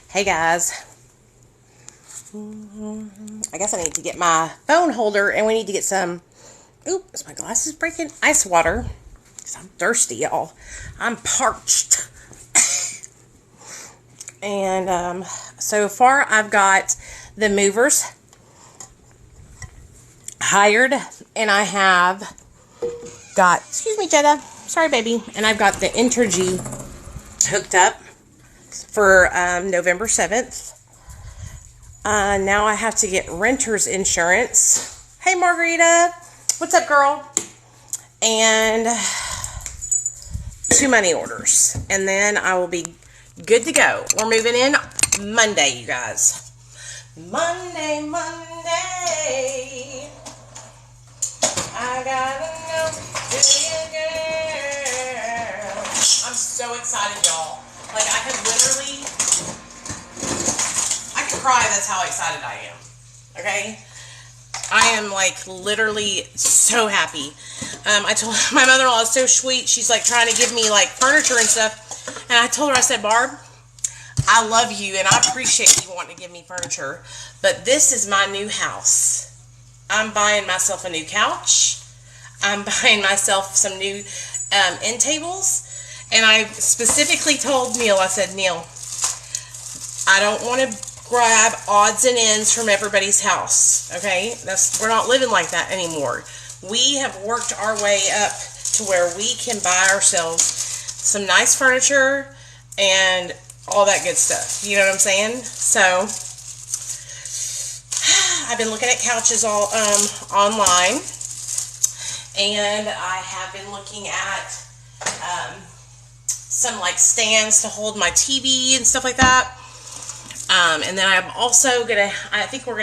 Hey guys. I guess I need to get my phone holder and we need to get some, is my glasses breaking? Ice water. Because I'm thirsty, y'all. I'm parched. And so far I've got the movers hired, and I have got, excuse me, Jetta. Sorry, baby. And I've got the Entergy hooked up for November 7th. Now I have to get renter's insurance. Hey, Margarita. What's up, girl? And 2 money orders. And then I will be good to go. We're moving in Monday, you guys. Monday. I gotta know, do you, girl? I'm so excited, y'all. Like, I could cry, that's how excited I am. Okay? I am, like, literally so happy. I told my mother-in-law is so sweet. She's, like, trying to give me, like, furniture and stuff. And I told her, I said, Barb, I love you, and I appreciate you wanting to give me furniture. But this is my new house. I'm buying myself a new couch. I'm buying myself some new end tables. And I specifically told Neil, I said, Neil, I don't want to grab odds and ends from everybody's house. Okay? We're not living like that anymore. We have worked our way up to where we can buy ourselves some nice furniture and all that good stuff. You know what I'm saying? So I've been looking at couches all online, and I have been looking at some like stands to hold my TV and stuff like that. And then I'm also gonna, I think we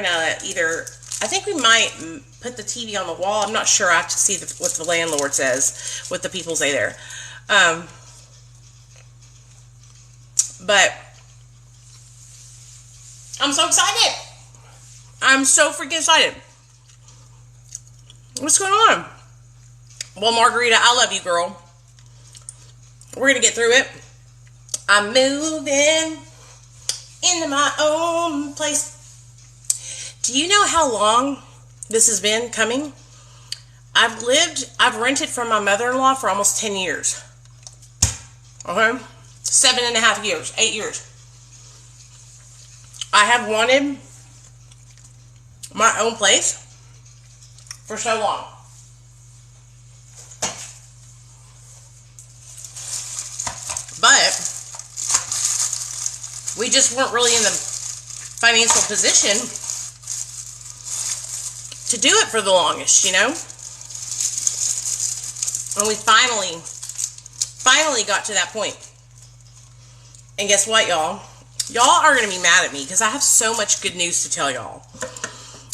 might put the TV on the wall. I'm not sure. I have to see what the landlord says, what the people say there. But I'm so excited. I'm so freaking excited. What's going on? Well, Margarita, I love you, girl. We're going to get through it. I'm moving into my own place. Do you know how long this has been coming? I've rented from my mother-in-law for almost 10 years. Okay? 7.5 years, 8 years. I have wanted my own place for so long. But we just weren't really in the financial position to do it for the longest, you know? And we finally got to that point. And guess what, y'all? Y'all are going to be mad at me because I have so much good news to tell y'all.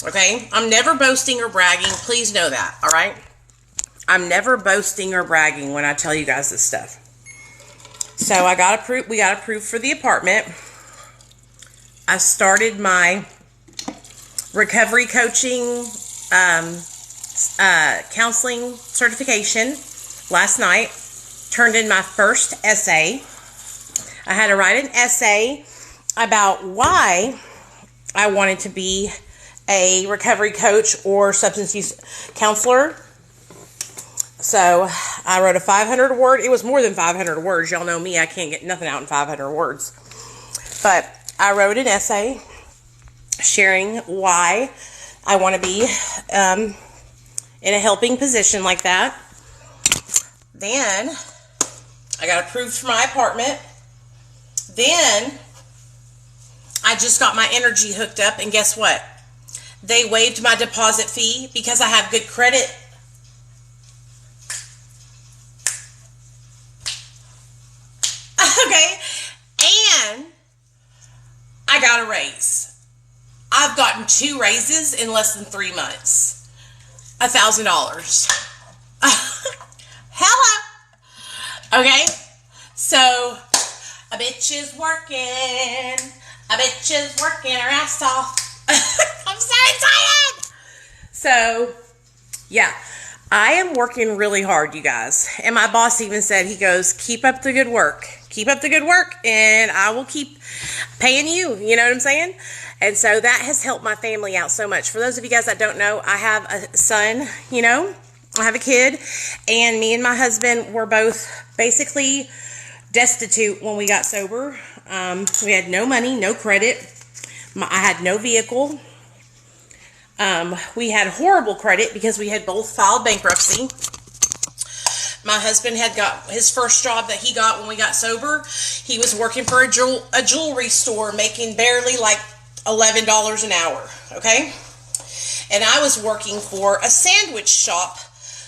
Okay? I'm never boasting or bragging. Please know that, all right? I'm never boasting or bragging when I tell you guys this stuff. So we got approved for the apartment. I started my recovery coaching counseling certification last night. Turned in my first essay. I had to write an essay about why I wanted to be a recovery coach or substance use counselor. So I wrote a 500 word. It was more than 500 words. Y'all know me. I can't get nothing out in 500 words. But I wrote an essay sharing why I want to be in a helping position like that. Then I got approved for my apartment. Then I just got my Entergy hooked up, and guess what? They waived my deposit fee because I have good credit. Okay? And I got a raise. I've gotten 2 raises in less than 3 months. $1,000. Hello. Okay? So a bitch is working. A bitch is working her ass off. I'm so excited. So, yeah. I am working really hard, you guys. And my boss even said, he goes, keep up the good work. keep up the good work and I will keep paying you. You know what I'm saying? And so that has helped my family out so much. For those of you guys that don't know, I have a son, you know, I have a kid, and me and my husband were both basically destitute when we got sober. We had no money, no credit. I had no vehicle. We had horrible credit because we had both filed bankruptcy. My husband had got his first job that he got when we got sober. He was working for a jewelry store, making barely like $11 an hour, okay? And I was working for a sandwich shop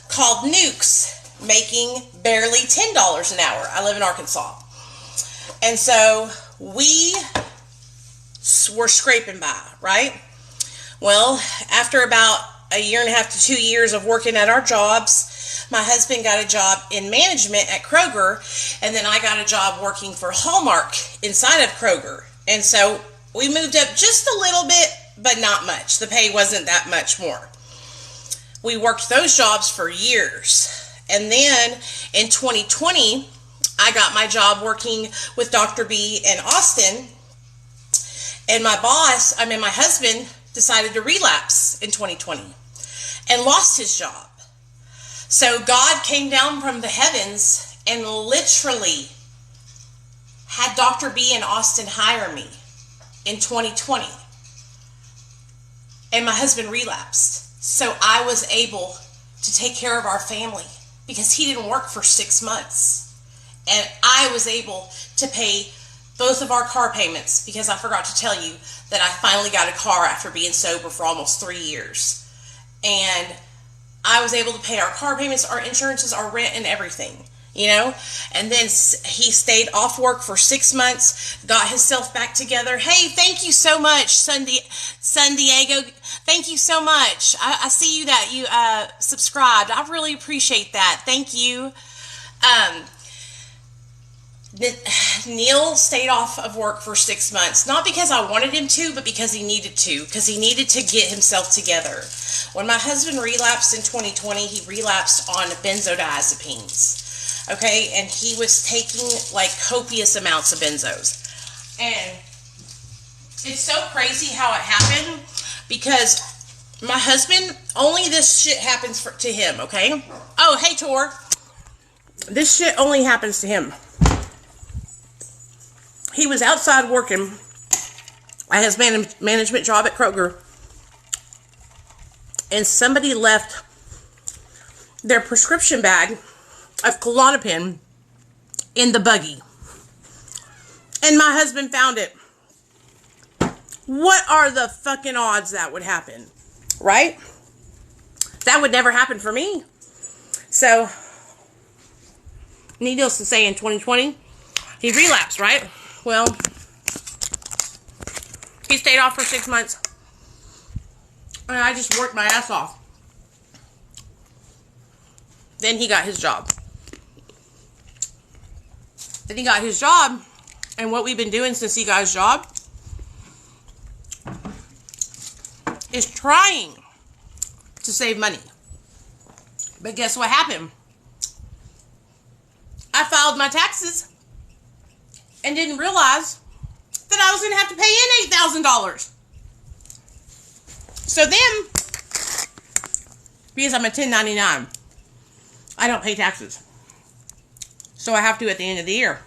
called Nukes, making barely $10 an hour. I live in Arkansas. And so we were scraping by, right? Well, after about a year and a half to 2 years of working at our jobs, my husband got a job in management at Kroger, and then I got a job working for Hallmark inside of Kroger. And so we moved up just a little bit, but not much. The pay wasn't that much more. We worked those jobs for years. And then in 2020, I got my job working with Dr. B in Austin. And my husband decided to relapse in 2020 and lost his job. So God came down from the heavens and literally had Dr. B in Austin hire me in 2020. And my husband relapsed. So I was able to take care of our family because he didn't work for 6 months. And I was able to pay both of our car payments because I forgot to tell you that I finally got a car after being sober for almost 3 years. And I was able to pay our car payments, our insurances, our rent, and everything, you know? And then he stayed off work for 6 months, got himself back together. Hey, thank you so much, San Diego. Thank you so much. I see you that you subscribed. I really appreciate that. Thank you. Neil stayed off of work for 6 months, not because I wanted him to, but because he needed to, because he needed to get himself together. When my husband relapsed in 2020, he relapsed on benzodiazepines, okay, and he was taking like copious amounts of benzos. And it's so crazy how it happened, because my husband, only this shit happens to him, okay? Oh, hey, Tor. This shit only happens to him. He was outside working at his management job at Kroger, and somebody left their prescription bag of Klonopin in the buggy. And my husband found it. What are the fucking odds that would happen? Right? That would never happen for me. So, needless to say, in 2020, he relapsed, right? Well, he stayed off for 6 months, and I just worked my ass off. Then he got his job. And what we've been doing since he got his job is trying to save money. But guess what happened? I filed my taxes and didn't realize that I was going to have to pay in $8,000. So then, because I'm a 1099, I don't pay taxes. So I have to at the end of the year.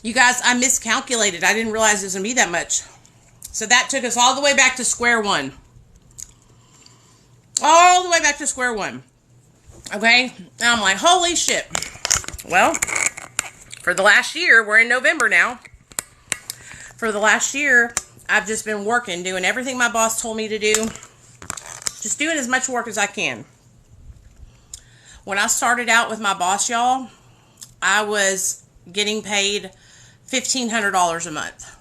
You guys, I miscalculated. I didn't realize it was going to be that much. So that took us all the way back to square one. All the way back to square one. Okay? And I'm like, holy shit. Well, for the last year, we're in November now. For the last year, I've just been working, doing everything my boss told me to do. Just doing as much work as I can. When I started out with my boss, y'all, I was getting paid $1,500 a month.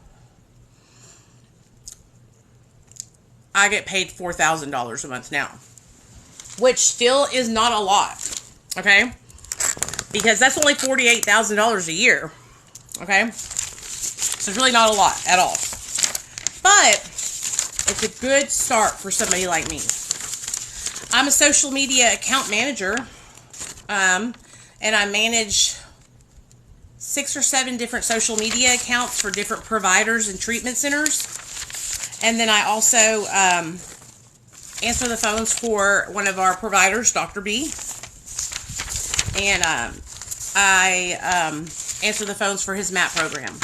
I get paid $4,000 a month now, which still is not a lot, okay? Because that's only $48,000 a year, okay? So it's really not a lot at all. But it's a good start for somebody like me. I'm a social media account manager, and I manage 6 or 7 different social media accounts for different providers and treatment centers. And then I also answer the phones for one of our providers, Dr. B. And I answer the phones for his MAP program.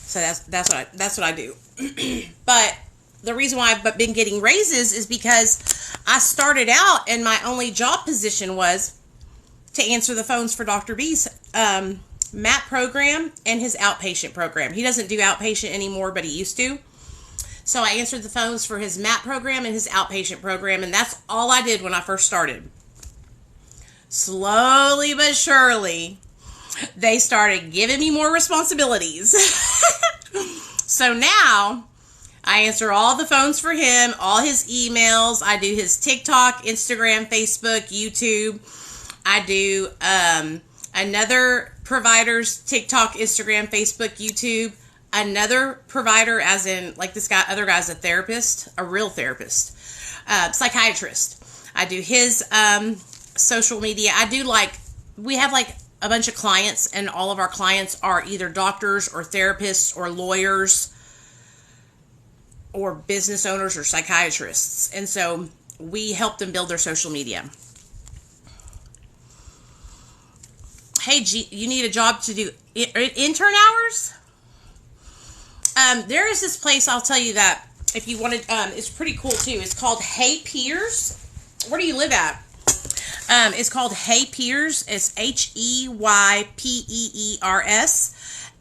So that's what I do. But the reason why I've been getting raises is because I started out and my only job position was to answer the phones for Dr. B's MAP program and his outpatient program. He doesn't do outpatient anymore, but he used to. So I answered the phones for his MAP program and his outpatient program, and that's all I did when I first started. Slowly but surely, they started giving me more responsibilities. So now, I answer all the phones for him, all his emails. I do his TikTok, Instagram, Facebook, YouTube. I do another provider's TikTok, Instagram, Facebook, YouTube. Another provider, as in, like this guy, other guy's a therapist, a real therapist, psychiatrist. I do his social media. I do we have a bunch of clients, and all of our clients are either doctors or therapists or lawyers or business owners or psychiatrists. And so we help them build their social media. Hey, G, you need a job to do intern hours? There is this place, I'll tell you that, if you wanted, it's pretty cool too. It's called Hey Peers. Where do you live at? It's called Hey Peers. It's HEYPEERS.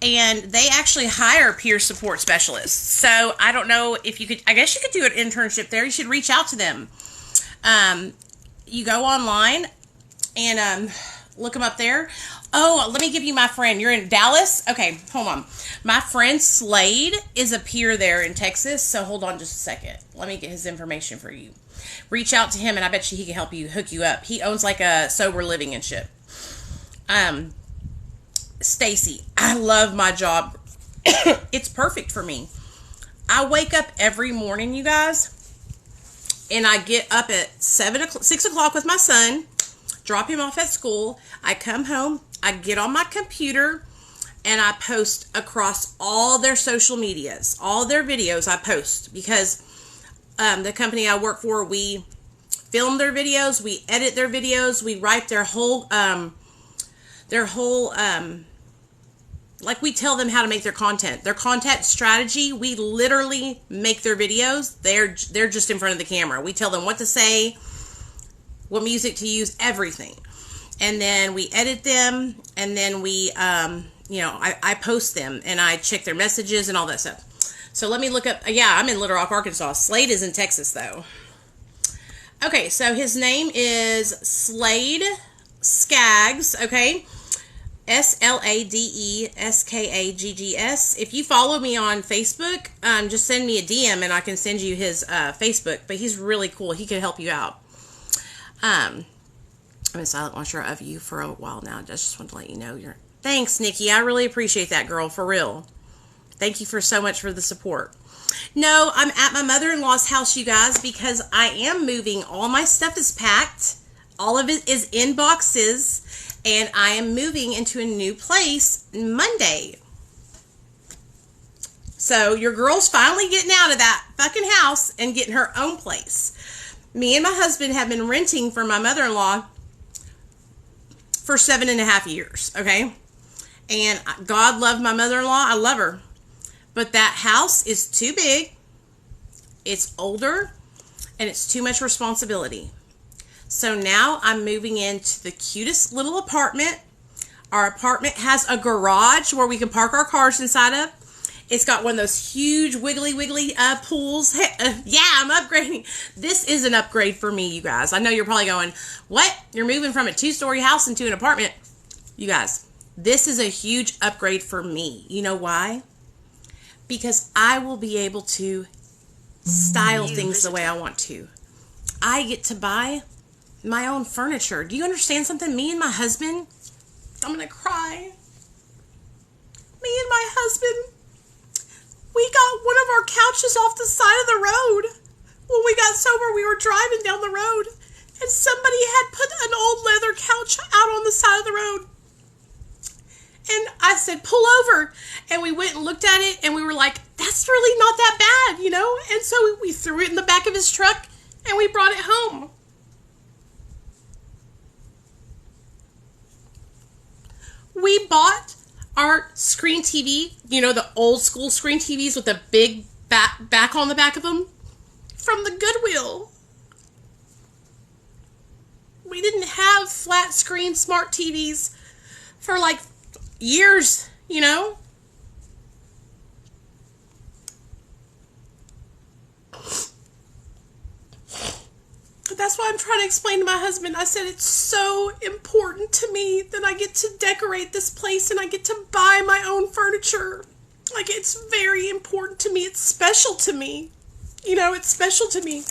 And they actually hire peer support specialists. So I don't know if you could, I guess you could do an internship there. You should reach out to them. You go online and look them up there. Oh, let me give you my friend. You're in Dallas? Okay, hold on. My friend Slade is a peer there in Texas. So hold on just a second. Let me get his information for you. Reach out to him, and I bet you he can help you, hook you up. He owns a sober living and shit. Stacy, I love my job. It's perfect for me. I wake up every morning, you guys, and I get up at 6 o'clock with my son, drop him off at school. I come home, I get on my computer, and I post across all their social medias, all their videos I post, because the company I work for, we film their videos, we edit their videos, we write their whole we tell them how to make their content strategy. We literally make their videos. They're just in front of the camera. We tell them what to say, what music to use, everything. And then we edit them, and then we, I post them, and I check their messages and all that stuff. So let me look up, I'm in Little Rock, Arkansas. Slade is in Texas, though. Okay, so his name is Slade Skaggs, okay? SLADESKAGGS. If you follow me on Facebook, just send me a DM and I can send you his Facebook. But he's really cool. He can help you out. I've been a silent watcher of you for a while now. I just want to let you know you're... Thanks, Nikki. I really appreciate that, girl. For real. Thank you for so much for the support. No, I'm at my mother-in-law's house, you guys, because I am moving. All my stuff is packed. All of it is in boxes. And I am moving into a new place Monday. So your girl's finally getting out of that fucking house and getting her own place. Me and my husband have been renting for my mother-in-law for 7.5 years, okay? And God loved my mother-in-law. I love her. But that house is too big. It's older. And it's too much responsibility. So now I'm moving into the cutest little apartment. Our apartment has a garage where we can park our cars inside of. It's got one of those huge wiggly pools. Yeah, I'm upgrading. This is an upgrade for me, you guys. I know you're probably going, what? You're moving from a 2-story house into an apartment? You guys, this is a huge upgrade for me. You know why? Because I will be able to style things the way I want to. I get to buy my own furniture. Do you understand something? Me and my husband, I'm gonna cry. Me and my husband, we got one of our couches off the side of the road. When we got sober, we were driving down the road, and somebody had put an old leather couch out on the side of the road. And I said, pull over. And we went and looked at it, and we were like, that's really not that bad, you know? And so we threw it in the back of his truck, and we brought it home. We bought our screen TV, you know, the old school screen TVs with the big back on the back of them, from the Goodwill. We didn't have flat screen smart TVs for like years, you know? That's why I'm trying to explain to my husband. I said it's so important to me that I get to decorate this place and I get to buy my own furniture. Like, it's very important to me. It's special to me. You know, it's special to me.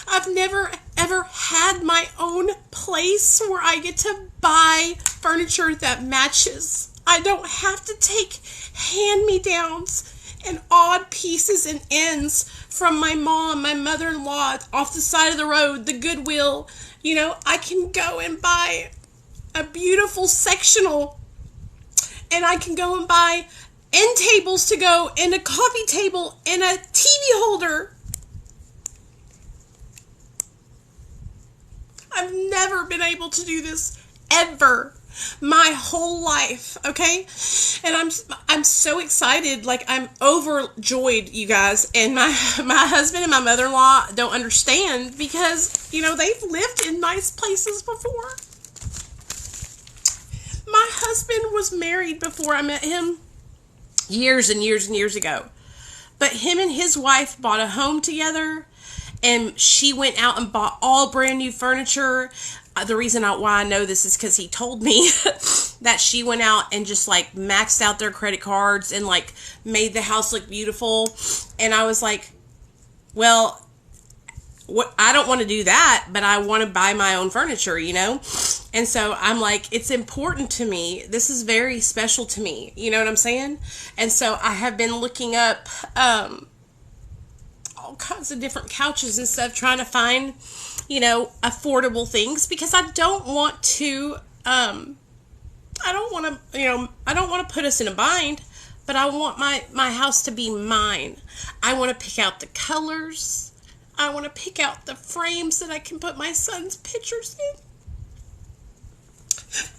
I've never, ever had my own place where I get to buy furniture that matches. I don't have to take hand-me-downs and odd pieces and ends from my mom, my mother-in-law, off the side of the road, the Goodwill. You know, I can go and buy a beautiful sectional, and I can go and buy end tables to go, and a coffee table, and a TV holder. I've never been able to do this, ever. My whole life, okay? And I'm so excited, like, I'm overjoyed, you guys. And my husband and my mother-in-law don't understand because, you know, they've lived in nice places before. My husband was married before I met him years and years and years ago. But him and his wife bought a home together, and she went out and bought all brand new furniture. The reason why I know this is because he told me that she went out and just like maxed out their credit cards and like made the house look beautiful. And I was like, well, I don't want to do that, but I want to buy my own furniture, you know? And so I'm like, it's important to me. This is very special to me. You know what I'm saying? And so I have been looking up all kinds of different couches and stuff, trying to find, you know, affordable things, because I don't want to, I don't want to put us in a bind, but I want my house to be mine. I want to pick out the colors. I want to pick out the frames that I can put my son's pictures in.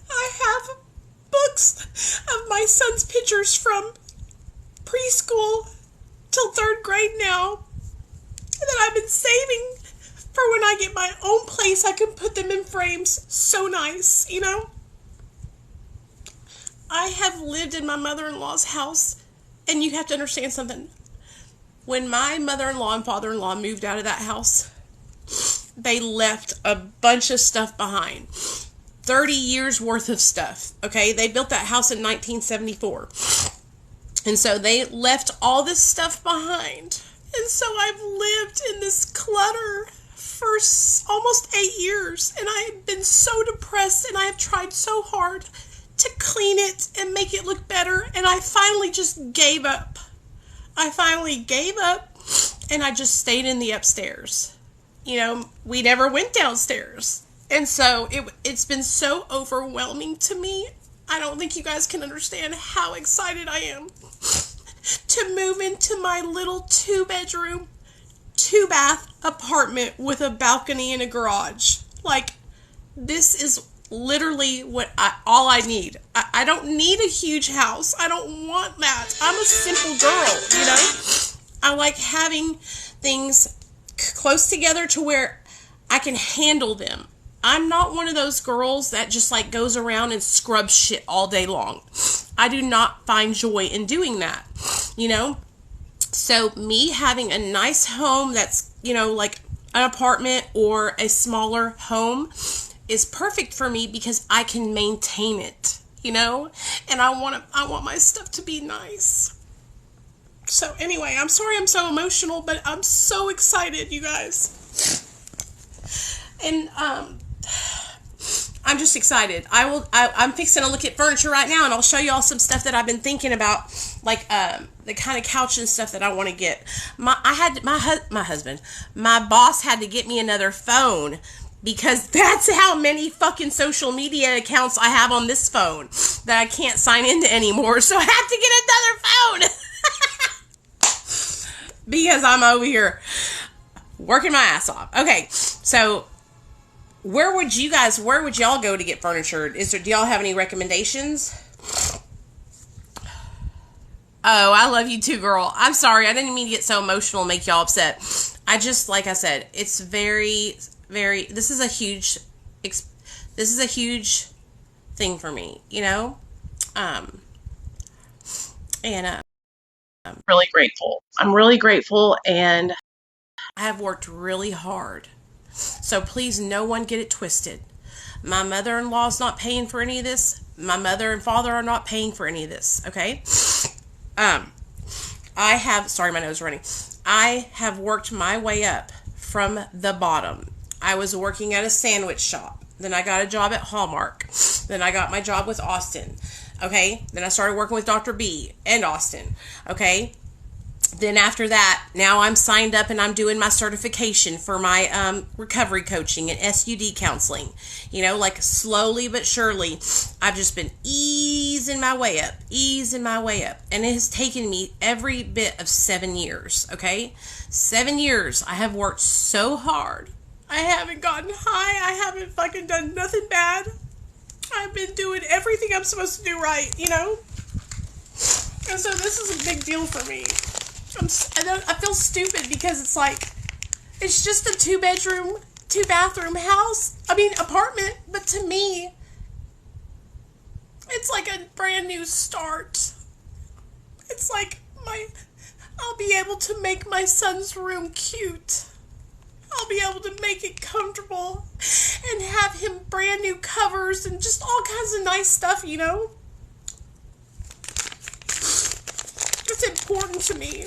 I have books of my son's pictures from preschool till 3rd grade now that I've been saving for when I get my own place. I can put them in frames. So nice, you know? I have lived in my mother-in-law's house, and you have to understand something. When my mother-in-law and father-in-law moved out of that house, they left a bunch of stuff behind. 30 years worth of stuff, okay? They built that house in 1974. And so they left all this stuff behind. And so I've lived in this clutter for almost 8 years, and I have been so depressed, and I have tried so hard to clean it and make it look better, and I finally just gave up. I finally gave up, and I just stayed in the upstairs. You know, we never went downstairs. And so it's been so overwhelming to me. I don't think you guys can understand how excited I am to move into my little 2-bedroom, 2-bath apartment with a balcony and a garage. Like, this is literally all I need. I don't need a huge house. I don't want that. I'm a simple girl, you know? I like having things close together to where I can handle them. I'm not one of those girls that just like goes around and scrubs shit all day long. I do not find joy in doing that, you know? So me having a nice home that's, you know, like an apartment or a smaller home is perfect for me because I can maintain it, you know? And I want my stuff to be nice. So anyway, I'm sorry I'm so emotional, but I'm so excited, you guys. And I'm just excited. I'm fixing to look at furniture right now, and I'll show you all some stuff that I've been thinking about, like the kind of couch and stuff that I want to get. My boss had to get me another phone because that's how many fucking social media accounts I have on this phone that I can't sign into anymore. So I have to get another phone because I'm over here working my ass off. Okay, so where would y'all go to get furniture? Do y'all have any recommendations? Oh, I love you too, girl. I'm sorry. I didn't mean to get so emotional and make y'all upset. I just, like I said, it's very, very, this is a huge thing for me, you know? And I'm really grateful. I'm really grateful, and I have worked really hard. So please, no one get it twisted. My mother-in-law is not paying for any of this. My mother and father are not paying for any of this, okay? Sorry, my nose is running. I have worked my way up from the bottom. I was working at a sandwich shop. Then I got a job at Hallmark. Then I got my job with Austin. Okay? Then I started working with Dr. B and Austin. Okay? Then after that, now I'm signed up and I'm doing my certification for my recovery coaching and SUD counseling. You know, like slowly but surely, I've just been easing my way up. And it has taken me every bit of 7 years, okay? 7 years. I have worked so hard. I haven't gotten high. I haven't fucking done nothing bad. I've been doing everything I'm supposed to do right, you know? And so this is a big deal for me. I feel stupid because it's like, it's just a 2-bedroom, 2-bathroom apartment, but to me, it's like a brand new start. It's like I'll be able to make my son's room cute. I'll be able to make it comfortable and have him brand new covers and just all kinds of nice stuff, you know? It's important to me.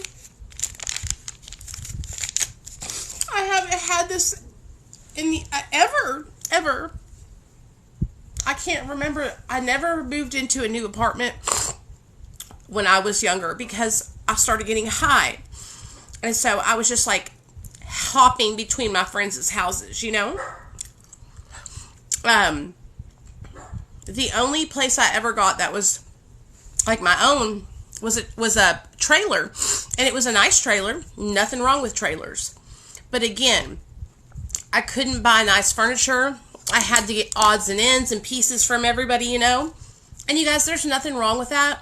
I haven't had this ever. I can't remember. I never moved into a new apartment when I was younger because I started getting high. And so I was just like hopping between my friends' houses, you know? The only place I ever got that was like my own was a trailer. And it was a nice trailer. Nothing wrong with trailers. But again, I couldn't buy nice furniture. I had to get odds and ends and pieces from everybody, you know? And you guys, there's nothing wrong with that.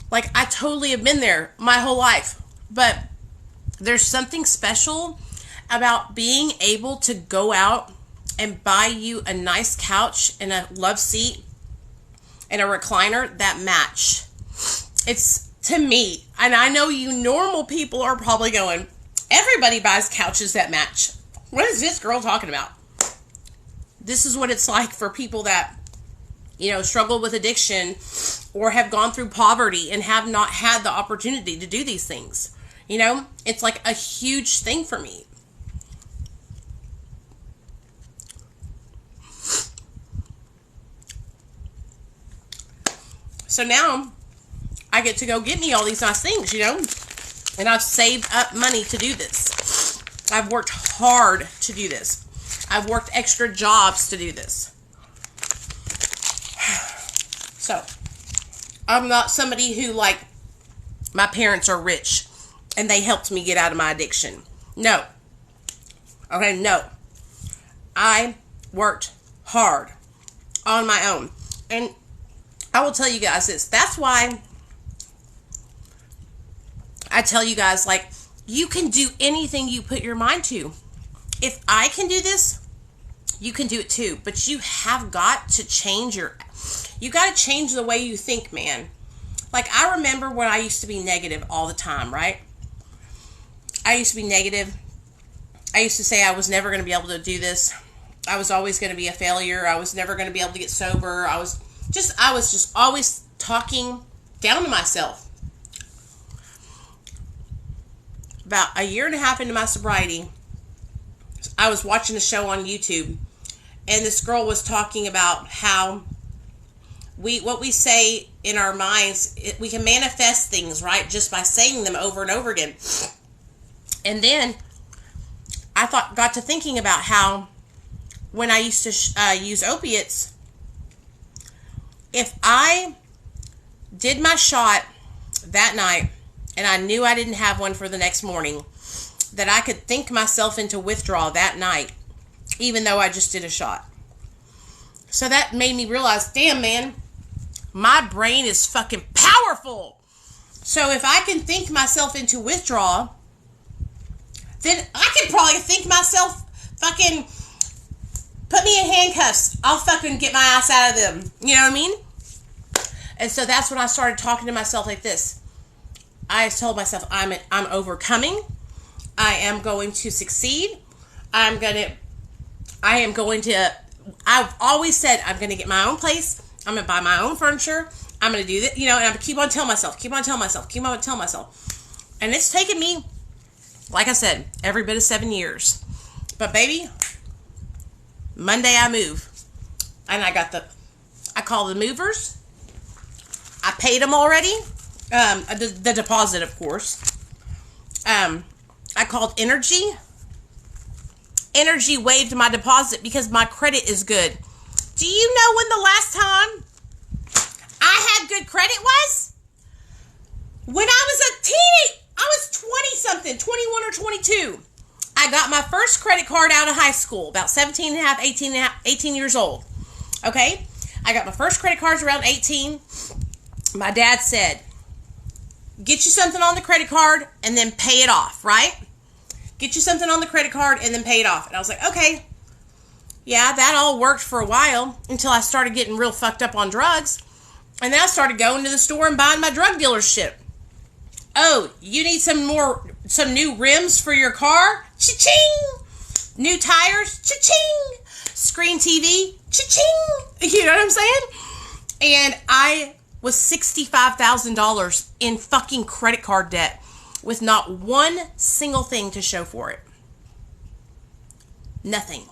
Like, I totally have been there my whole life. But there's something special about being able to go out and buy you a nice couch and a love seat and a recliner that match. It's, to me, and I know you normal people are probably going, everybody buys couches that match. What is this girl talking about? This is what it's like for people that, you know, struggle with addiction or have gone through poverty and have not had the opportunity to do these things. You know, it's like a huge thing for me. So now I get to go get me all these nice things, you know? And I've saved up money to do this. I've worked hard to do this. I've worked extra jobs to do this. So, I'm not somebody who, like, my parents are rich and they helped me get out of my addiction. No. Okay, no. I worked hard on my own. And I will tell you guys this. That's why I tell you guys, like, you can do anything you put your mind to. If I can do this, you can do it too. But you have got to change you got to change the way you think, man. Like, I remember when I used to be negative all the time, right? I used to be negative. I used to say I was never going to be able to do this. I was always going to be a failure. I was never going to be able to get sober. I was just always talking down to myself. About a year and a half into my sobriety, I was watching a show on YouTube, and this girl was talking about how what we say in our minds, we can manifest things, right? Just by saying them over and over again. And then I got to thinking about how when I used to use opiates, if I did my shot that night and I knew I didn't have one for the next morning, that I could think myself into withdrawal that night, even though I just did a shot. So that made me realize, damn, man, my brain is fucking powerful. So if I can think myself into withdrawal, then I can probably think myself fucking put me in handcuffs. I'll fucking get my ass out of them. You know what I mean? And so that's when I started talking to myself like this. I told myself, I'm overcoming. I am going to succeed. I've always said I'm going to get my own place. I'm going to buy my own furniture. I'm going to do that, and I'm going to keep on telling myself. And it's taken me, like I said, every bit of 7 years. But baby, Monday I move. And I call the movers. I paid them already. The deposit, of course. I called Energy. Energy waived my deposit because my credit is good. Do you know when the last time I had good credit was? When I was a teenager. I was 20-something, 21 or 22. I got my first credit card out of high school, about 17 and a half, 18 years old. Okay? I got my first credit cards around 18. My dad said, get you something on the credit card and then pay it off, right? Get you something on the credit card and then pay it off. And I was like, okay. Yeah, that all worked for a while until I started getting real fucked up on drugs. And then I started going to the store and buying my drug dealership. Oh, you need some new rims for your car? Cha-ching! New tires? Cha-ching! Screen TV? Cha-ching! You know what I'm saying? And I was $65,000 in fucking credit card debt with not one single thing to show for it. Nothing.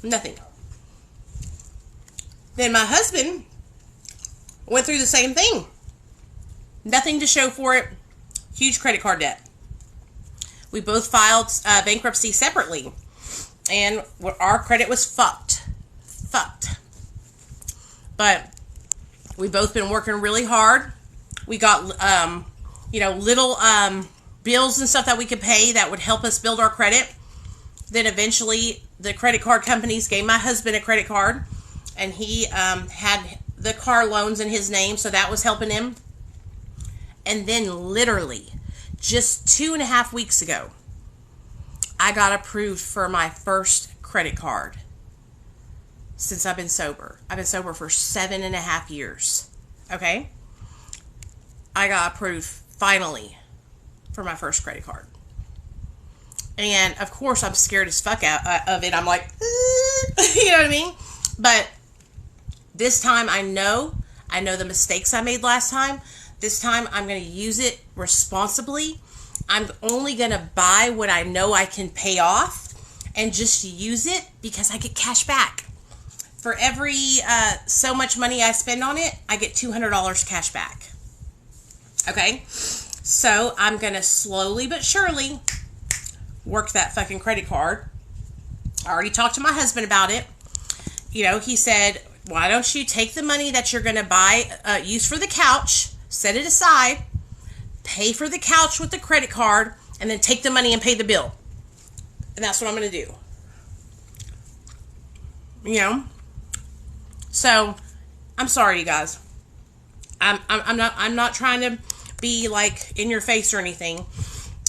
Nothing. Then my husband went through the same thing. Nothing to show for it. Huge credit card debt. We both filed bankruptcy separately. And our credit was fucked. But we've both been working really hard. We got, little bills and stuff that we could pay that would help us build our credit. Then eventually the credit card companies gave my husband a credit card. And he had the car loans in his name, so that was helping him. And then literally, just 2.5 weeks ago, I got approved for my first credit card since I've been sober. I've been sober for 7.5 years. Okay? I got approved, finally, for my first credit card. And, of course, I'm scared as fuck out of it. I'm like, you know what I mean? But this time, I know the mistakes I made last time. This time, I'm going to use it responsibly. I'm only going to buy what I know I can pay off and just use it because I get cash back. For every so much money I spend on it, I get $200 cash back. Okay? So, I'm going to slowly but surely work that fucking credit card. I already talked to my husband about it. He said, why don't you take the money that you're going to buy, use for the couch, set it aside, pay for the couch with the credit card, and then take the money and pay the bill. And that's what I'm going to do. So, I'm sorry, you guys. I'm not trying to be like in your face or anything.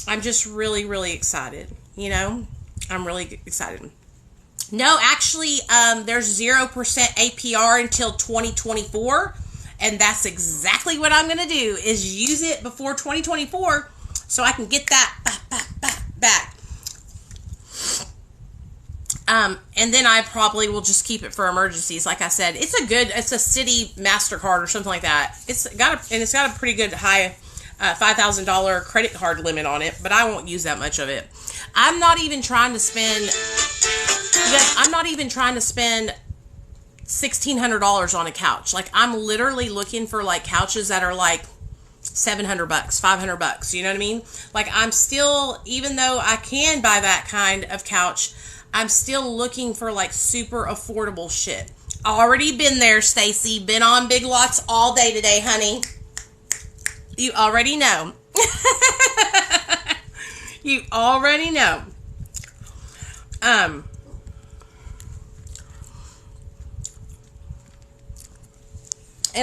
I'm just really, really excited. I'm really excited. No, actually, there's 0% APR until 2024. And that's exactly what I'm going to do, is use it before 2024 so I can get that back. And then I probably will just keep it for emergencies. Like I said, it's a city MasterCard or something like that. It's got a pretty good high $5,000 credit card limit on it, but I won't use that much of it. I'm not even trying to spend $1,600 on a couch. Like, I'm literally looking for like couches that are like $700, $500. You know what I mean? Like, I'm still, even though I can buy that kind of couch, I'm still looking for like super affordable shit. Already been there, Stacy. Been on Big Lots all day today, honey. You already know. You already know. And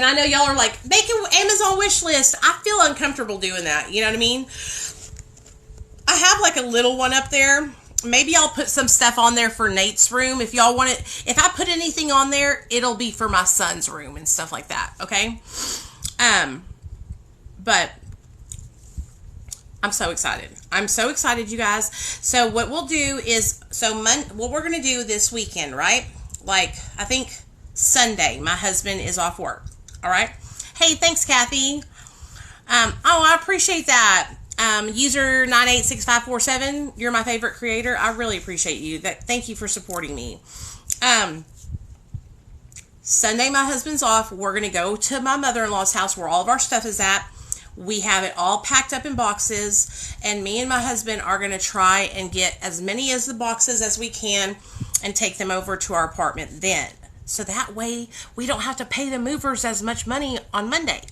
I know y'all are like, make an Amazon wish list. I feel uncomfortable doing that. You know what I mean? I have like a little one up there. Maybe I'll put some stuff on there for Nate's room. If y'all want it, if I put anything on there, it'll be for my son's room and stuff like that. Okay? But I'm so excited. I'm so excited, you guys. So what we'll do is, what we're going to do this weekend, right? Like, I think Sunday, my husband is off work. All right? Hey, thanks, Kathy. I appreciate that. User 986547, you're my favorite creator. I really appreciate you. Thank you for supporting me. Sunday, my husband's off. We're going to go to my mother-in-law's house where all of our stuff is at. We have it all packed up in boxes, and me and my husband are going to try and get as many as the boxes as we can and take them over to our apartment then. So that way we don't have to pay the movers as much money on Monday.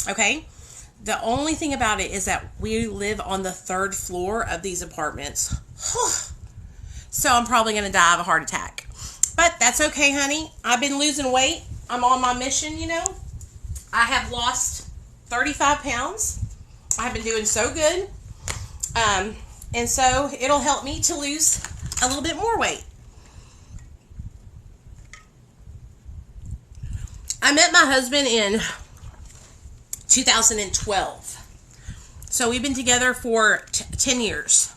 Okay? The only thing about it is that we live on the 3rd floor of these apartments. So I'm probably going to die of a heart attack. But that's okay, honey. I've been losing weight. I'm on my mission, you know. I have lost 35 pounds. I've been doing so good. And so it'll help me to lose a little bit more weight. I met my husband in 2012. So we've been together for 10 years.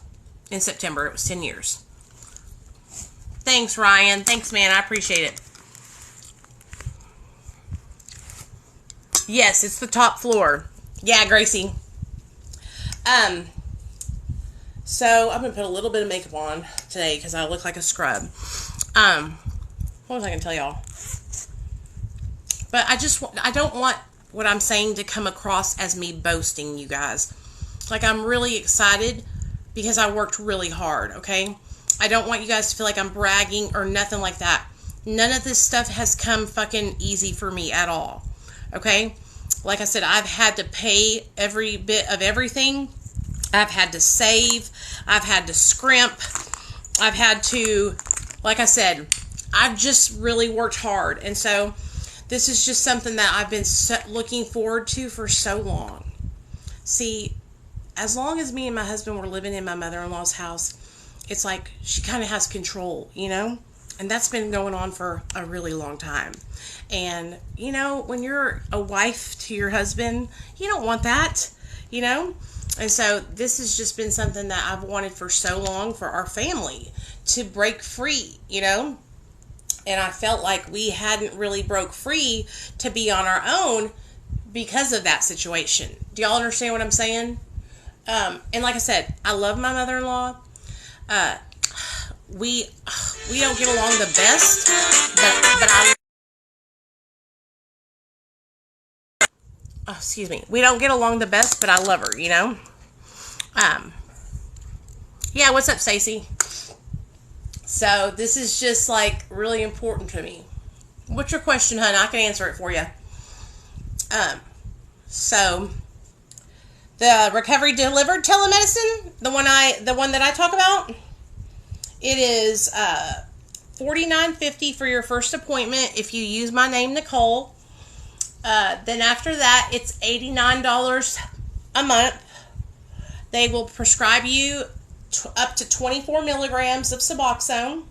In September, it was 10 years. Thanks, Ryan. Thanks, man. I appreciate it. Yes, it's the top floor. Yeah, Gracie. So I'm going to put a little bit of makeup on today because I look like a scrub. What was I going to tell y'all? But I don't want what I'm saying to come across as me boasting, you guys. Like, I'm really excited because I worked really hard, okay? I don't want you guys to feel like I'm bragging or nothing like that. None of this stuff has come fucking easy for me at all, okay? Like I said, I've had to pay every bit of everything. I've had to save. I've had to scrimp. I've had to, like I said, I've just really worked hard. And so this is just something that I've been looking forward to for so long. See, as long as me and my husband were living in my mother-in-law's house, it's like she kind of has control, you know? And that's been going on for a really long time. And, you know, when you're a wife to your husband, you don't want that, you know? And so this has just been something that I've wanted for so long for our family to break free, you know? And I felt like we hadn't really broke free to be on our own because of that situation. Do y'all understand what I'm saying? And like I said, I love my mother-in-law. We don't get along the best, but we don't get along the best, but I love her, you know? Yeah, what's up, Stacy? So this is just like really important to me. What's your question, hon? I can answer it for you. So the Recovery Delivered telemedicine, the one that I talk about, it is $49.50 for your first appointment if you use my name, Nicole. Then after that, it's $89 a month. They will prescribe you up to 24 milligrams of Suboxone.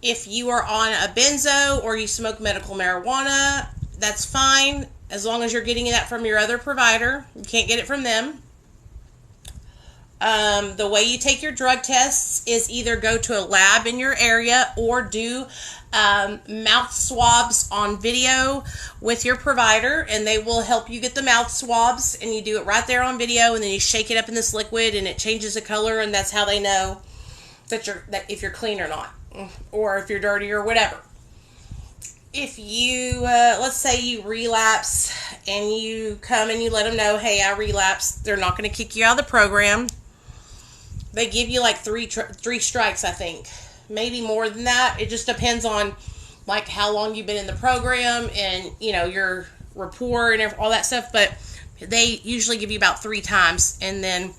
If you are on a benzo or you smoke medical marijuana, that's fine, as long as you're getting that from your other provider. You can't get it from them. The way you take your drug tests is either go to a lab in your area or do mouth swabs on video with your provider, and they will help you get the mouth swabs, and you do it right there on video, and then you shake it up in this liquid and it changes the color, and that's how they know that if you're clean or not, or if you're dirty or whatever. If you let's say you relapse and you come and you let them know, hey, I relapsed, they're not going to kick you out of the program. They give you like three strikes, I think. Maybe more than that. It just depends on like how long you've been in the program and, you know, your rapport and all that stuff. But they usually give you about 3 times. And then,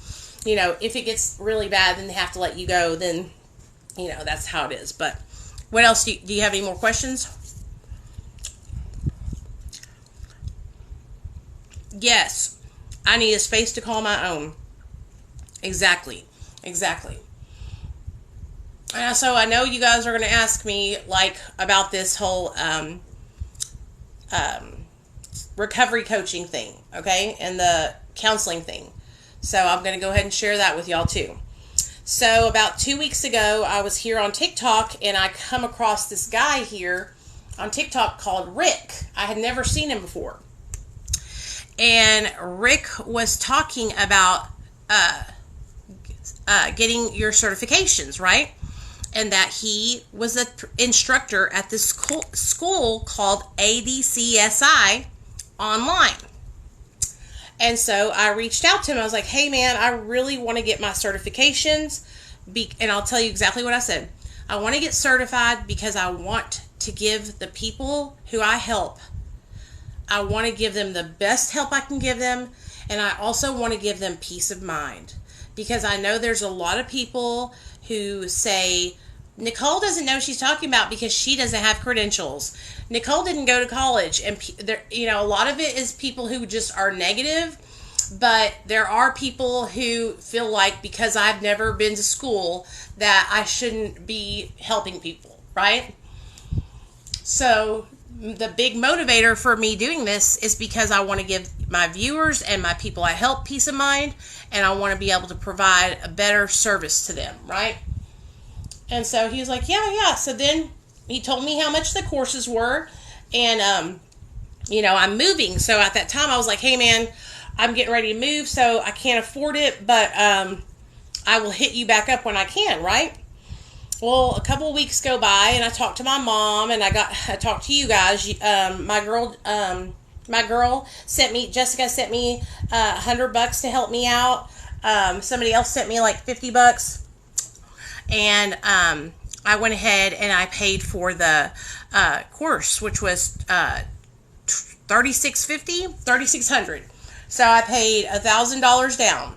you know, if it gets really bad, then they have to let you go. Then, you know, that's how it is. But what else? Do you have any more questions? Yes. I need a space to call my own. Exactly. So I know you guys are going to ask me like about this whole recovery coaching thing, okay, and the counseling thing. So I'm going to go ahead and share that with y'all too. So about 2 weeks ago, I was here on TikTok and I come across this guy here on TikTok called Rick. I had never seen him before. And Rick was talking about getting your certifications, right? And that he was an instructor at this school called ADCSI online. And so I reached out to him. I was like, hey man, I really want to get my certifications. And I'll tell you exactly what I said. I want to get certified because I want to give the people who I help, I want to give them the best help I can give them. And I also want to give them peace of mind. Because I know there's a lot of people who say, Nicole doesn't know what she's talking about because she doesn't have credentials. Nicole didn't go to college. And, you know, a lot of it is people who just are negative. But there are people who feel like because I've never been to school that I shouldn't be helping people, right? So the big motivator for me doing this is because I want to give my viewers and my people I help peace of mind, and I want to be able to provide a better service to them, right? And so he was like, yeah. So then he told me how much the courses were, and, you know, I'm moving. So at that time I was like, hey man, I'm getting ready to move, so I can't afford it, but I will hit you back up when I can, right? Well, a couple of weeks go by, and I talked to my mom, and I talked to you guys. My girl Jessica sent me $100 to help me out. Somebody else sent me like $50, and I went ahead and I paid for the course, which was $3,600. So I paid $1,000 down,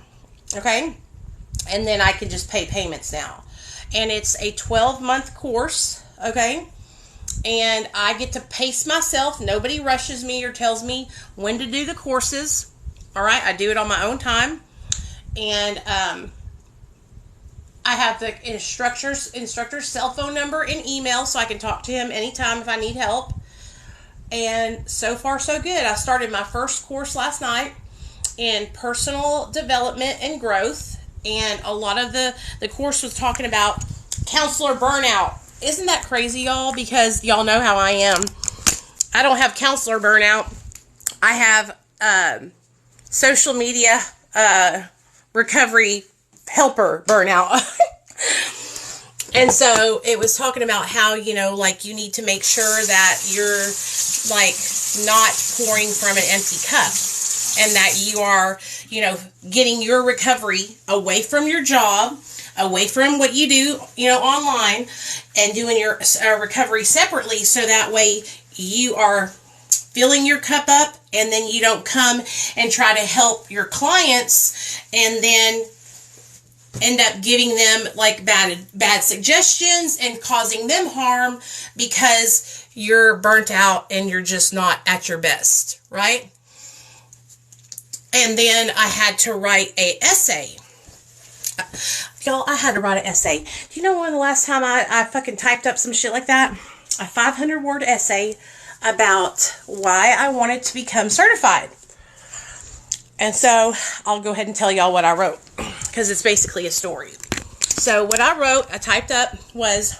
okay, and then I can just pay payments now. And it's a 12-month course, okay? And I get to pace myself. Nobody rushes me or tells me when to do the courses. All right? I do it on my own time. And I have the instructor's cell phone number and email so I can talk to him anytime if I need help. And so far, so good. I started my first course last night in personal development and growth. And a lot of the course was talking about counselor burnout. Isn't that crazy, y'all? Because y'all know how I am. I don't have counselor burnout. I have social media recovery helper burnout. And so it was talking about how, you know, like you need to make sure that you're like not pouring from an empty cup. And that you are, you know, getting your recovery away from your job, away from what you do, you know, online, and doing your recovery separately, so that way you are filling your cup up, and then you don't come and try to help your clients and then end up giving them like bad suggestions and causing them harm because you're burnt out and you're just not at your best, right? And then I had to write an essay. Y'all, I had to write an essay. Do you know when the last time I fucking typed up some shit like that? A 500-word essay about why I wanted to become certified. And so I'll go ahead and tell y'all what I wrote, because it's basically a story. So what I wrote, I typed up, was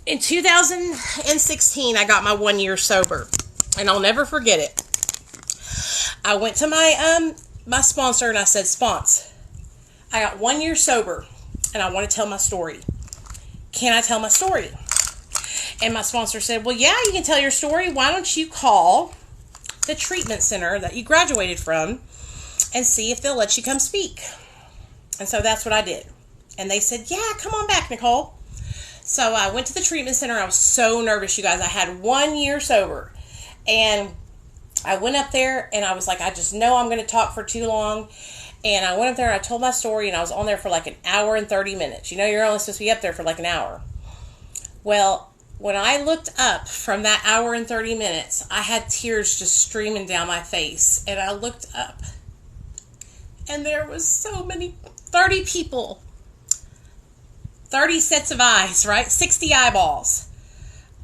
in 2016, I got my 1 year sober. And I'll never forget it. I went to my sponsor and I said, Spons, I got 1 year sober and I want to tell my story. Can I tell my story? And my sponsor said, well, yeah, you can tell your story. Why don't you call the treatment center that you graduated from and see if they'll let you come speak? And so that's what I did. And they said, yeah, come on back, Nicole. So I went to the treatment center. I was so nervous, you guys. I had 1 year sober. And I went up there and I was like, I just know I'm going to talk for too long. And I went up there and I told my story, and I was on there for like an hour and 30 minutes. You know, you're only supposed to be up there for like an hour. Well, when I looked up from that hour and 30 minutes, I had tears just streaming down my face. And I looked up and there was so many, 30 people, 30 sets of eyes, right? 60 eyeballs.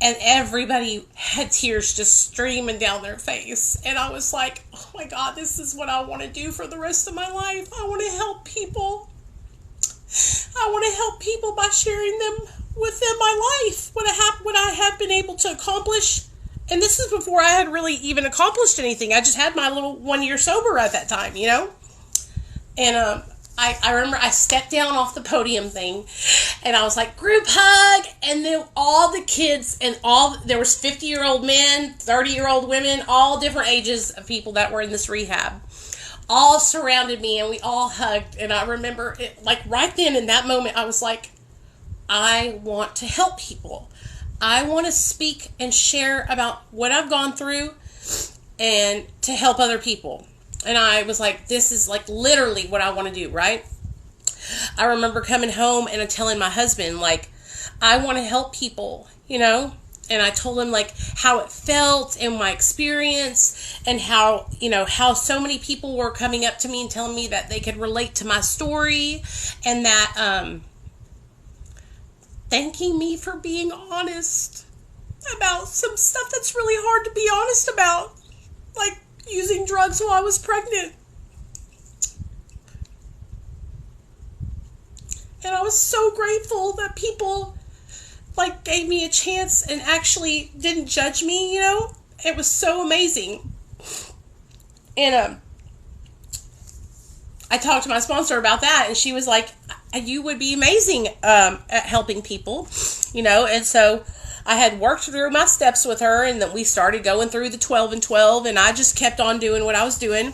And everybody had tears just streaming down their face. And I was like, oh my God, this is what I want to do for the rest of my life. I want to help people. I want to help people by sharing them within my life. What I have been able to accomplish. And this is before I had really even accomplished anything. I just had my little 1 year sober at that time, you know. And I remember I stepped down off the podium thing, and I was like, group hug, and then all the kids, and there was 50-year-old men, 30-year-old women, all different ages of people that were in this rehab, all surrounded me, and we all hugged. And I remember it, like right then in that moment, I was like, I want to help people. I want to speak and share about what I've gone through and to help other people. And I was like, this is like literally what I want to do, right? I remember coming home and telling my husband, like, I want to help people, you know? And I told him, like, how it felt and my experience and how, you know, how so many people were coming up to me and telling me that they could relate to my story and that, thanking me for being honest about some stuff that's really hard to be honest about. Like, using drugs while I was pregnant. And I was so grateful that people like gave me a chance and actually didn't judge me, you know. It was so amazing. And I talked to my sponsor about that, and she was like, you would be amazing at helping people, you know. And so I had worked through my steps with her, and then we started going through the 12 and 12, and I just kept on doing what I was doing.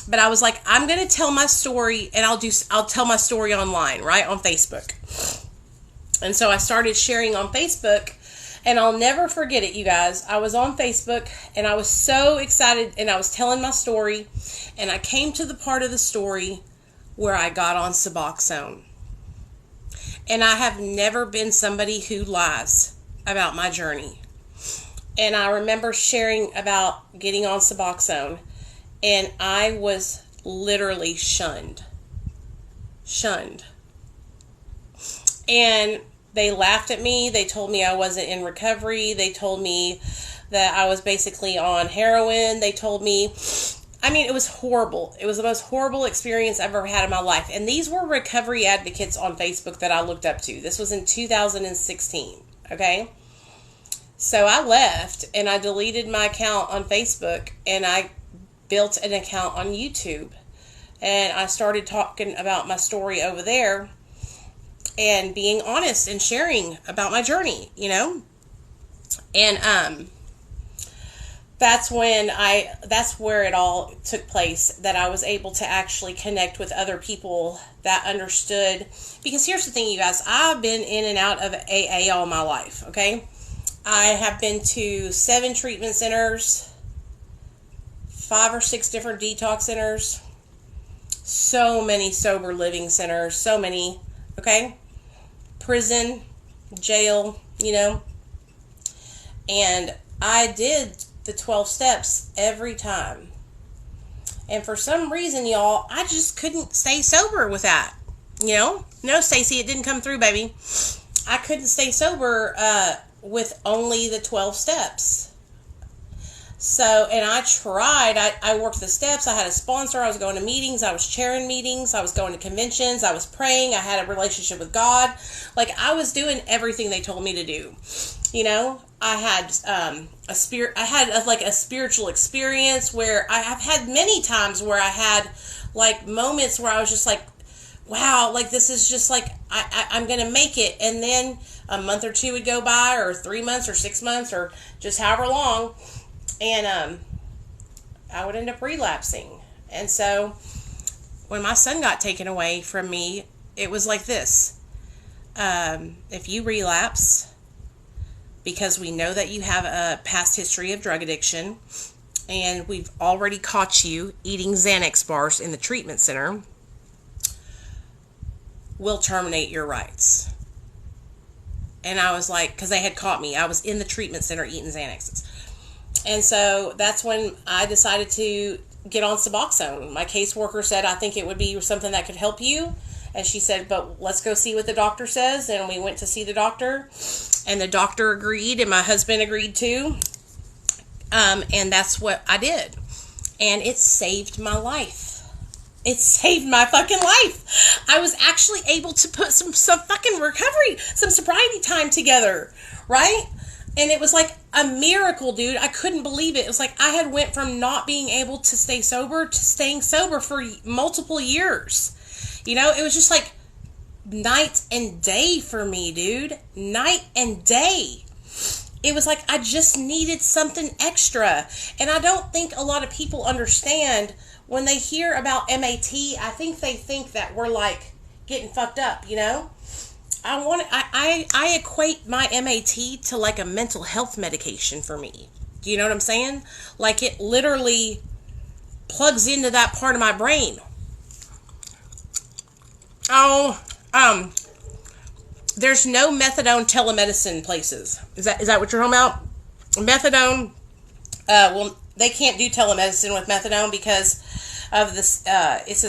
But I was like, I'm going to tell my story, and I'll tell my story online, right, on Facebook. And so I started sharing on Facebook, and I'll never forget it, you guys. I was on Facebook, and I was so excited, and I was telling my story, and I came to the part of the story where I got on Suboxone. And I have never been somebody who lies about my journey. And I remember sharing about getting on Suboxone, and I was literally shunned. And they laughed at me. They told me I wasn't in recovery. They told me that I was basically on heroin. They told me, I mean, it was horrible. It was the most horrible experience I've ever had in my life. And these were recovery advocates on Facebook that I looked up to. This was in 2016. Okay, so I left and I deleted my account on Facebook, and I built an account on YouTube, and I started talking about my story over there and being honest and sharing about my journey, you know. And that's where it all took place, that I was able to actually connect with other people that understood. Because here's the thing, you guys, I've been in and out of AA all my life, okay? I have been to 7 treatment centers, 5 or 6 different detox centers, so many sober living centers, so many, okay? Prison, jail, you know? And I did the 12 steps every time. And for some reason, y'all, I just couldn't stay sober with that. You know? No, Stacy, it didn't come through, baby. I couldn't stay sober with only the 12 steps. So, and I tried. I worked the steps. I had a sponsor. I was going to meetings. I was chairing meetings. I was going to conventions. I was praying. I had a relationship with God. Like, I was doing everything they told me to do. You know? I had a spiritual experience where I've had many times where I had like moments where I was just like, wow, like this is just like, I'm going to make it. And then a month or 2 would go by, or 3 months or 6 months, or just however long. And I would end up relapsing. And so when my son got taken away from me, it was like this. If you relapse, because we know that you have a past history of drug addiction, and we've already caught you eating Xanax bars in the treatment center, we'll terminate your rights. And I was like, because they had caught me. I was in the treatment center eating Xanaxes. And so that's when I decided to get on Suboxone. My caseworker said, I think it would be something that could help you. And she said, but let's go see what the doctor says. And we went to see the doctor. And the doctor agreed, and my husband agreed too. And that's what I did. And it saved my life. It saved my fucking life. I was actually able to put some fucking recovery, some sobriety time together, right? And it was like a miracle, dude. I couldn't believe it. It was like I had went from not being able to stay sober to staying sober for multiple years. You know, it was just like night and day for me, dude. Night and day. It was like I just needed something extra. And I don't think a lot of people understand when they hear about MAT. I think they think that we're like getting fucked up, you know? I equate my MAT to like a mental health medication for me. Do you know what I'm saying? Like it literally plugs into that part of my brain. There's no methadone telemedicine places. Is that what you're talking about? Methadone, well, they can't do telemedicine with methadone because of this, it's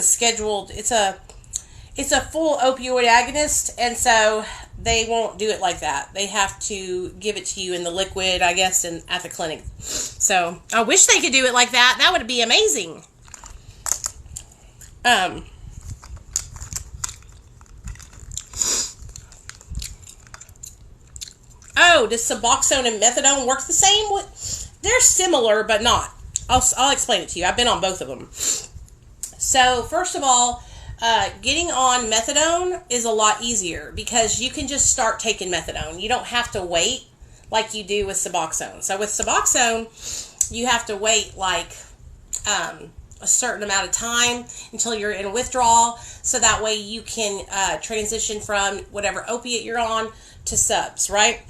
a full opioid agonist, and so they won't do it like that. They have to give it to you in the liquid, I guess, at the clinic. So I wish they could do it like that. That would be amazing. Oh, does Suboxone and methadone work the same? They're similar, but not. I'll explain it to you. I've been on both of them. So, first of all, getting on methadone is a lot easier because you can just start taking methadone. You don't have to wait like you do with Suboxone. So, with Suboxone, you have to wait like a certain amount of time until you're in withdrawal, so that way you can transition from whatever opiate you're on to subs, right?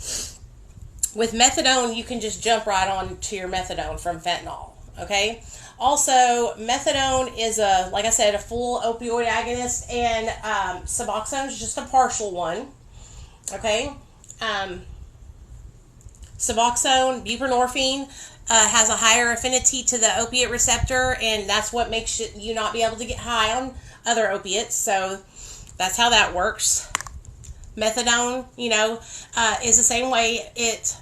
With methadone, you can just jump right on to your methadone from fentanyl, okay? Also, methadone is like I said, a full opioid agonist, and Suboxone is just a partial one, okay? Suboxone, buprenorphine, has a higher affinity to the opiate receptor, and that's what makes you not be able to get high on other opiates, so that's how that works. Methadone, is the same way. It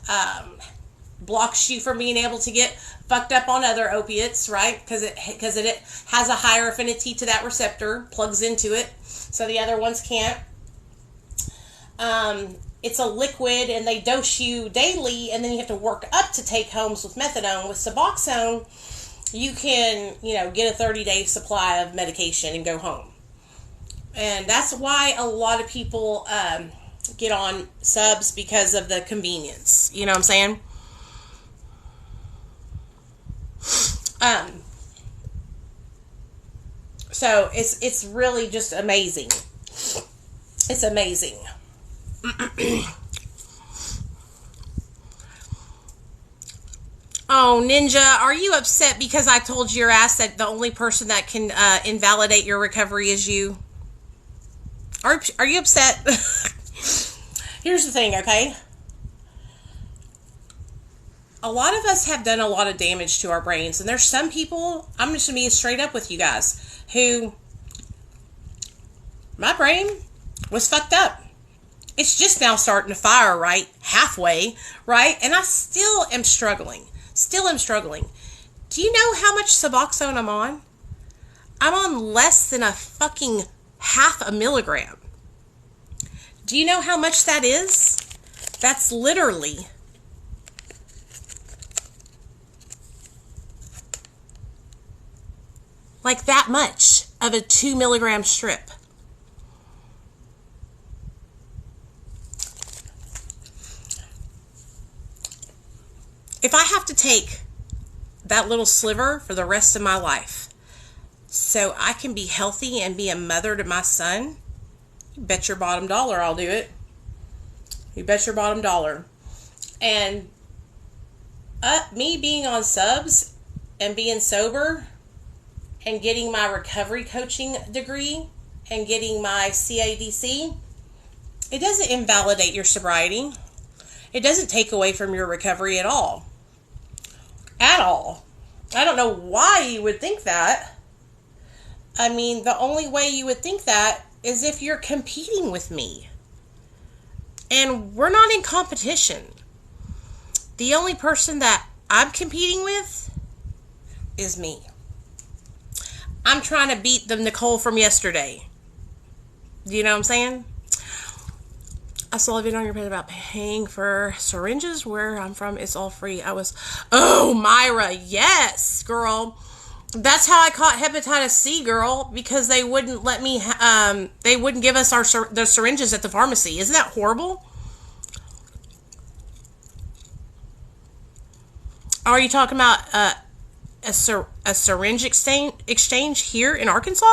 blocks you from being able to get fucked up on other opiates, right? Because it has a higher affinity to that receptor, plugs into it, so the other ones can't. It's a liquid, and they dose you daily, and then you have to work up to take homes with methadone. With Suboxone, you can, get a 30-day supply of medication and go home. And that's why a lot of people get on subs, because of the convenience. You know what I'm saying? So it's really just amazing. It's amazing. Oh, Ninja, are you upset because I told your ass that the only person that can invalidate your recovery is you? Are you upset? Here's the thing, okay? A lot of us have done a lot of damage to our brains, and there's some people, I'm just going to be straight up with you guys, who, my brain was fucked up. It's just now starting to fire, right? Halfway, right? And I still am struggling. Do you know how much Suboxone I'm on? I'm on less than a fucking 0.5 milligram. Do you know how much that is? That's literally like that much of a 2 milligram strip. If I have to take that little sliver for the rest of my life, so I can be healthy and be a mother to my son, you bet your bottom dollar I'll do it. You bet your bottom dollar. And me being on subs and being sober and getting my recovery coaching degree and getting my CADC, it doesn't invalidate your sobriety. It doesn't take away from your recovery at all. At all. I don't know why you would think that. I mean, the only way you would think that is if you're competing with me. And we're not in competition. The only person that I'm competing with is me. I'm trying to beat the Nicole from yesterday. Do you know what I'm saying? I saw a video on your page about paying for syringes. Where I'm from, it's all free. Oh, Myra, yes, girl. That's how I caught hepatitis C, girl, because they wouldn't let me, they wouldn't give us the syringes at the pharmacy. Isn't that horrible? Are you talking about a syringe exchange here in Arkansas?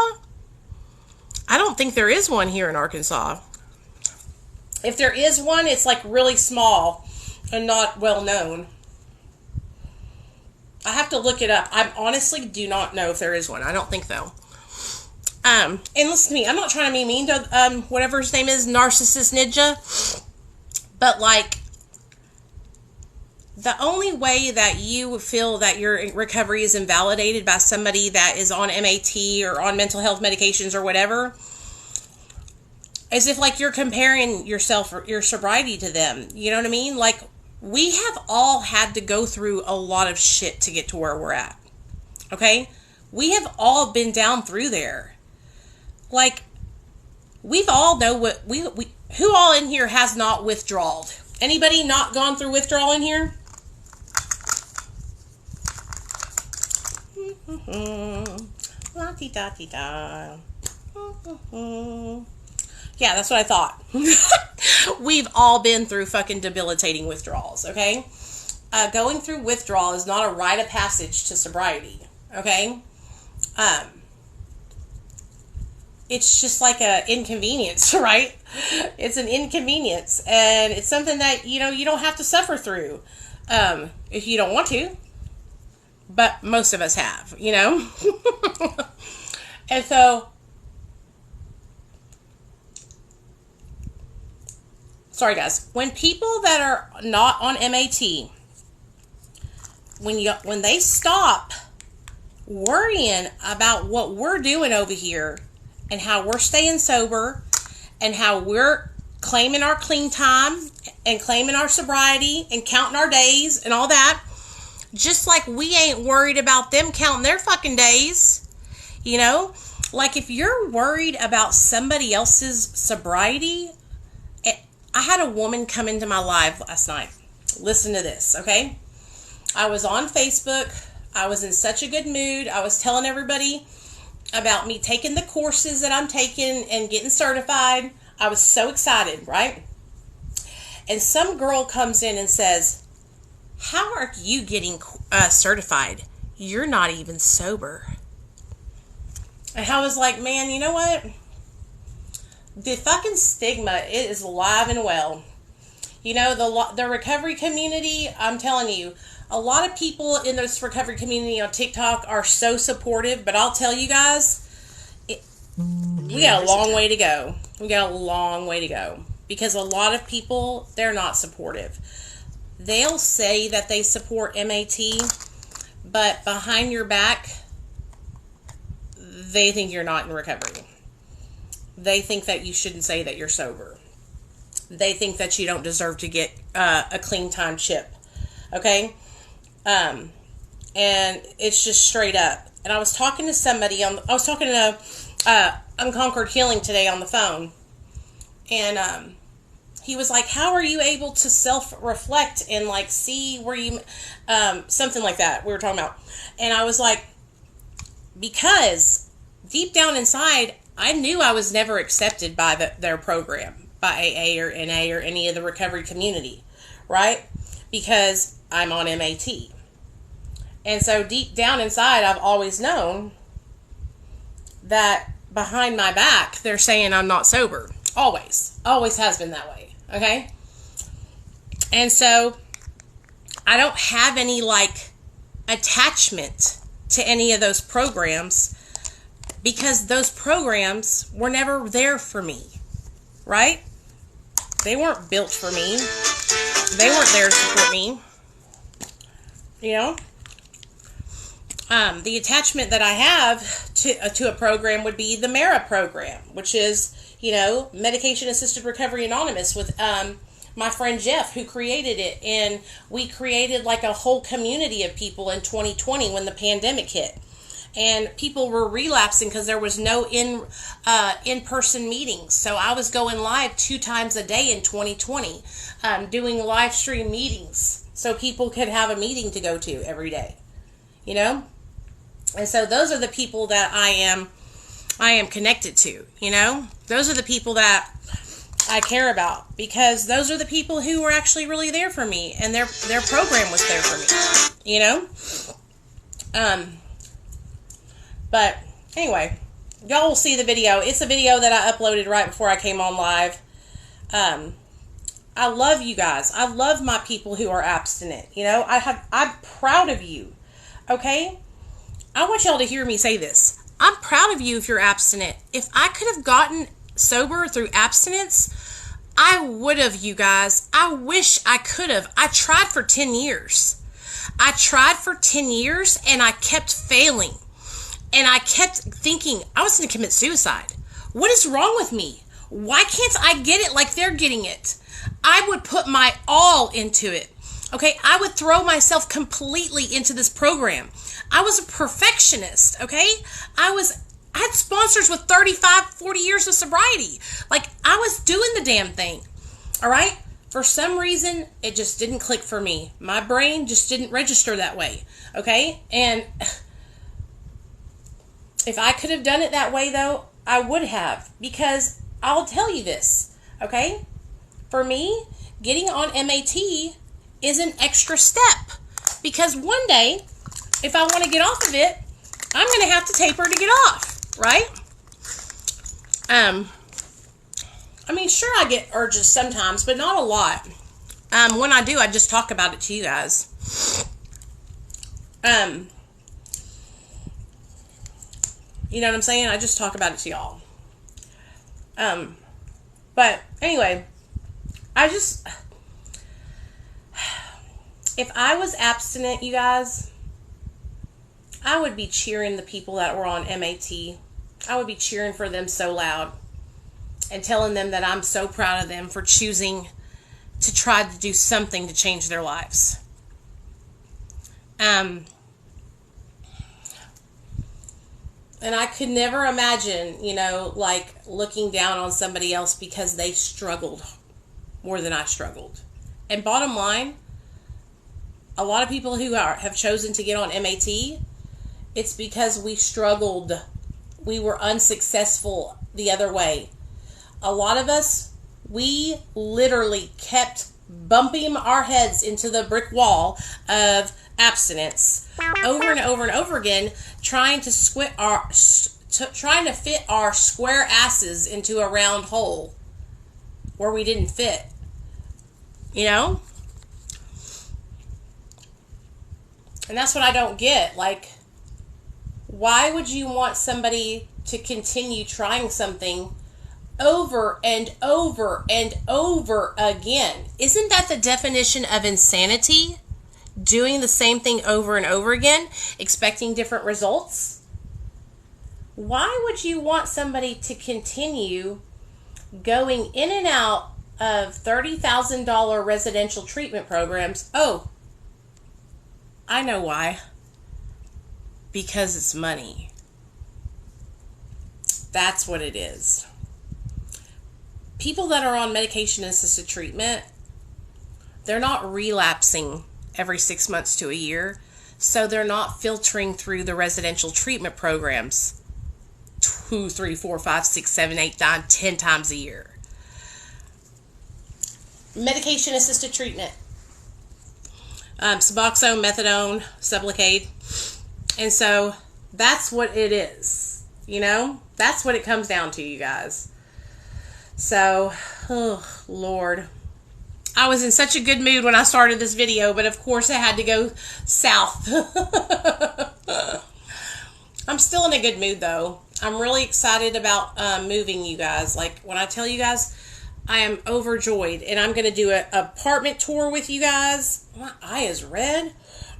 I don't think there is one here in Arkansas. If there is one, it's like really small and not well known. I have to look it up. I honestly do not know if there is one. I don't think so. And listen to me, I'm not trying to be mean to whatever his name is, Narcissist Ninja, but like, the only way that you feel that your recovery is invalidated by somebody that is on MAT or on mental health medications or whatever is if like you're comparing yourself or your sobriety to them. You know what I mean? Like, we have all had to go through a lot of shit to get to where we're at. Okay? We have all been down through there. Like, we've all know what who all in here has not withdrawal? Anybody not gone through withdrawal in here? La-ti-da-ti-da. Yeah, that's what I thought. We've all been through fucking debilitating withdrawals, okay? Going through withdrawal is not a rite of passage to sobriety, okay? It's just like an inconvenience, right? It's an inconvenience, and it's something that, you don't have to suffer through if you don't want to. But most of us have, And so, sorry guys, when people that are not on MAT, when they stop worrying about what we're doing over here and how we're staying sober and how we're claiming our clean time and claiming our sobriety and counting our days and all that, just like we ain't worried about them counting their fucking days, Like, if you're worried about somebody else's sobriety, I had a woman come into my live last night. Listen to this, okay? I was on Facebook. I was in such a good mood. I was telling everybody about me taking the courses that I'm taking and getting certified. I was so excited, right? And some girl comes in and says, "How are you getting certified? You're not even sober." And I was like, man, you know what? The fucking stigma, it is alive and well. The recovery community, I'm telling you, a lot of people in this recovery community on TikTok are so supportive, but I'll tell you guys, we got a long way to go. We got a long way to go. Because a lot of people, they're not supportive. They'll say that they support MAT, but behind your back, they think you're not in recovery. They think that you shouldn't say that you're sober. They think that you don't deserve to get a clean time chip. Okay? And it's just straight up. And I was talking to somebody I was talking to Unconquered Healing today on the phone. And he was like, "How are you able to self-reflect and like see where you," something like that we were talking about. And I was like, because deep down inside, I knew I was never accepted by their program, by AA or NA or any of the recovery community, right? Because I'm on MAT. And so deep down inside, I've always known that behind my back, they're saying I'm not sober. Always. Always has been that way. Okay? And so, I don't have any, like, attachment to any of those programs because those programs were never there for me. Right? They weren't built for me. They weren't there to support me. You know? The attachment that I have to a program would be the MERA program, which is, you know, Medication Assisted Recovery Anonymous with my friend Jeff, who created it. And we created like a whole community of people in 2020 when the pandemic hit. And people were relapsing because there was no in-person meetings. So I was going live 2 times a day in 2020, doing live stream meetings so people could have a meeting to go to every day, you know? And so those are the people that I am connected to, you know? Those are the people that I care about because those are the people who were actually really there for me and their program was there for me, you know? But anyway, y'all will see the video. It's a video that I uploaded right before I came on live. I love you guys. I love my people who are abstinent. You know, I'm proud of you. Okay? I want y'all to hear me say this. I'm proud of you if you're abstinent. If I could have gotten sober through abstinence, I would have, you guys. I wish I could have. I tried for 10 years. I tried for 10 years and I kept failing. And I kept thinking I was going to commit suicide. What is wrong with me? Why can't I get it like they're getting it? I would put my all into it. Okay, I would throw myself completely into this program. I was a perfectionist, okay? I had sponsors with 35, 40 years of sobriety. Like, I was doing the damn thing, all right? For some reason, it just didn't click for me. My brain just didn't register that way, okay? And if I could have done it that way, though, I would have. Because I'll tell you this, okay? For me, getting on MAT is an extra step. Because one day, if I want to get off of it, I'm going to have to taper to get off, right? I mean, sure, I get urges sometimes, but not a lot. When I do, I just talk about it to you guys. You know what I'm saying? I just talk about it to y'all. But anyway, if I was abstinent, you guys, I would be cheering the people that were on MAT. I would be cheering for them so loud and telling them that I'm so proud of them for choosing to try to do something to change their lives. And I could never imagine, you know, like looking down on somebody else because they struggled more than I struggled. And bottom line, a lot of people who have chosen to get on MAT, it's because we struggled. We were unsuccessful the other way. A lot of us, we literally kept bumping our heads into the brick wall of abstinence over and over and over again, trying to fit our square asses into a round hole where we didn't fit. You know? And that's what I don't get. Like, why would you want somebody to continue trying something over and over and over again? Isn't that the definition of insanity? Doing the same thing over and over again, expecting different results? Why would you want somebody to continue going in and out of $30,000 residential treatment programs? Oh, I know why. Because it's money. That's what it is. People that are on medication-assisted treatment, they're not relapsing every 6 months to a year, so they're not filtering through the residential treatment programs 2, 3, 4, 5, 6, 7, 8, 9, 10 times a year. Medication-assisted treatment. Suboxone, methadone, Sublocade. And so that's what it is. You know, that's what it comes down to, you guys. So, oh, Lord. I was in such a good mood when I started this video, but of course it had to go south. I'm still in a good mood, though. I'm really excited about moving, you guys. Like, when I tell you guys, I am overjoyed. And I'm going to do an apartment tour with you guys. My eye is red.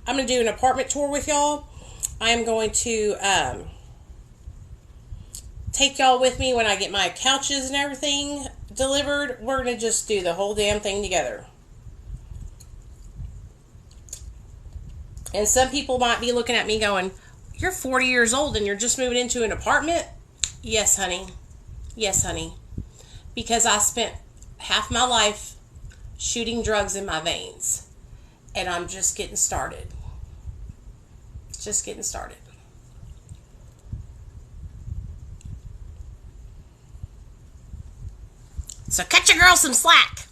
I'm going to do an apartment tour with y'all. I am going to take y'all with me when I get my couches and everything delivered. We're going to just do the whole damn thing together. And some people might be looking at me going, you're 40 years old and you're just moving into an apartment? Yes, honey. Yes, honey. Because I spent half my life shooting drugs in my veins. And I'm just getting started. Just getting started. So cut your girl some slack.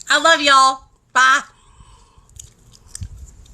I love y'all. Bye.